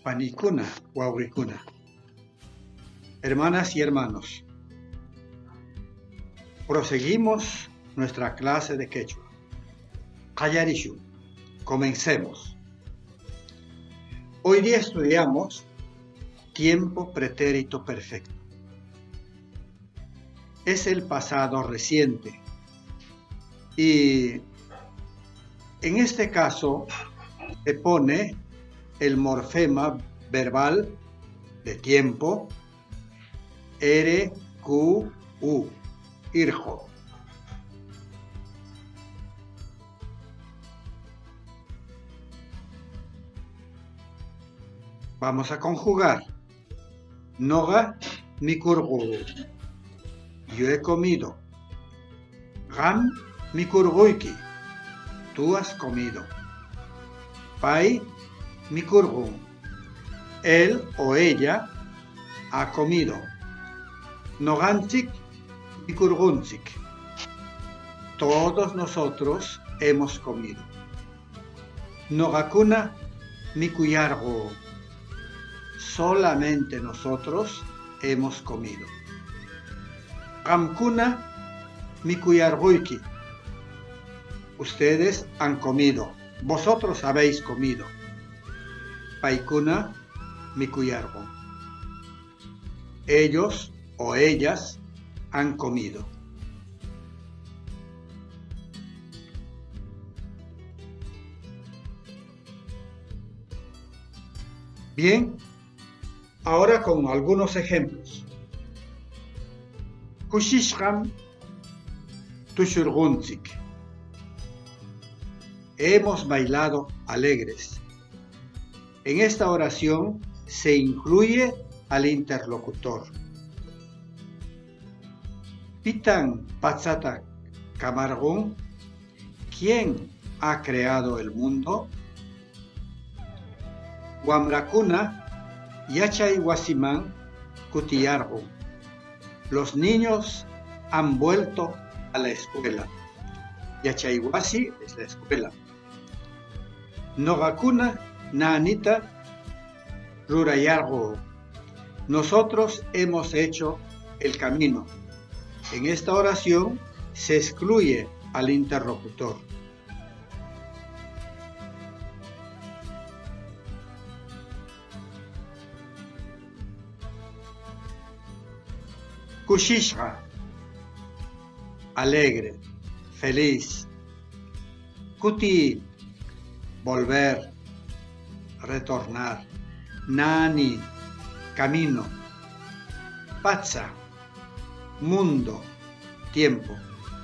Panicuna, Wawricuna. Hermanas y hermanos, proseguimos nuestra clase de quechua. Qayarishu, comencemos. Hoy día estudiamos tiempo pretérito perfecto. Es el pasado reciente y en este caso se pone el morfema verbal de tiempo RQU, irjo. Vamos a conjugar. Noga mikurgu. Yo he comido. Gam mikurguiki. Tú has comido. Pai mikurgun. Él o ella ha comido. Nogantik mikurguntik. Todos nosotros hemos comido. Nogakuna mikuyargo. Solamente nosotros hemos comido. Gamkuna mikuyarguiki. Ustedes han comido. Vosotros habéis comido. Paikuna mikuyargo. Ellos o ellas han comido. Bien, ahora con algunos ejemplos. Kushishkam tushurgunzik. Hemos bailado alegres. En esta oración se incluye al interlocutor. Pitan Patsata Camargón, ¿quién ha creado el mundo? Wamrakuna Yachay Wasiman Kutiyargo. Los niños han vuelto a la escuela. Yachaywasi es la escuela. Nogakuna Naanita Rurayargo. Nosotros hemos hecho el camino. En esta oración se excluye al interlocutor. Kushishra, alegre, feliz. Kuti, volver, retornar. Nani, camino. Patsa, mundo, tiempo.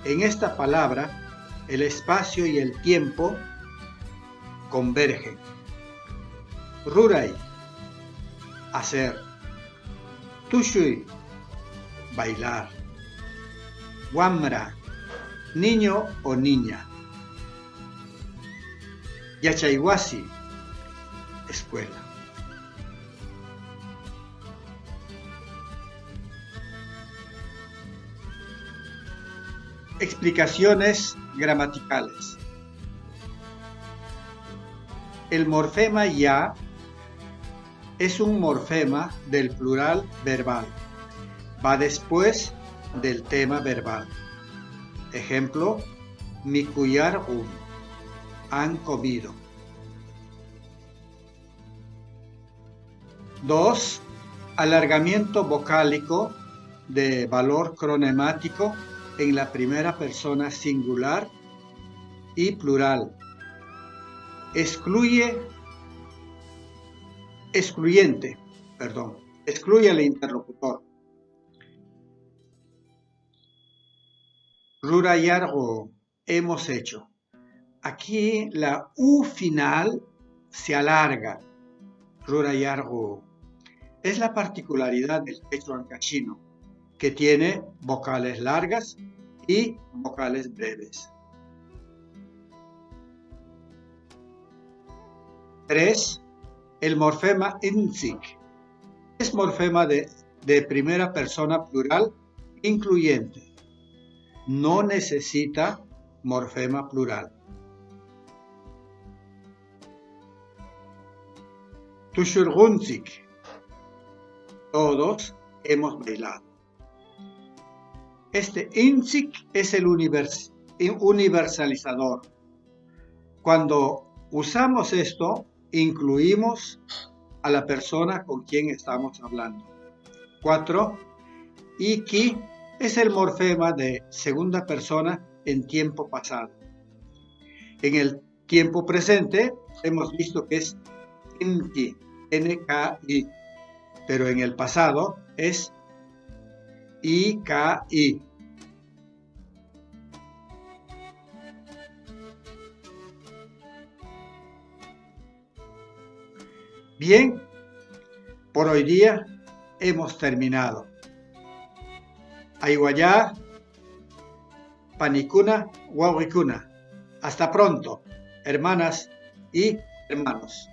En esta palabra, el espacio y el tiempo convergen. Ruray, hacer. Tushui, bailar. Wamra, niño o niña. Yachaywasi, escuela. Explicaciones gramaticales. El morfema ya es un morfema del plural verbal. Va después del tema verbal. Ejemplo, mikuyargun, han comido. 2. Alargamiento vocálico de valor cronemático en la primera persona singular y plural. Excluye al interlocutor. Rurayargo, hemos hecho. Aquí la U final se alarga. Rurayargo. Es la particularidad del quechua ancashino, que tiene vocales largas y vocales breves. 3. El morfema inzik. Es morfema de primera persona plural incluyente. No necesita morfema plural. tushurgunzik. Todos hemos bailado. Este inzik es el universalizador. Cuando usamos esto, incluimos a la persona con quien estamos hablando. 4. Iki es el morfema de segunda persona en tiempo pasado. En el tiempo presente hemos visto que es inki, nki, pero en el pasado es iki. Bien, por hoy día hemos terminado. Aiguayá, panicuna, guauicuna. Hasta pronto, hermanas y hermanos.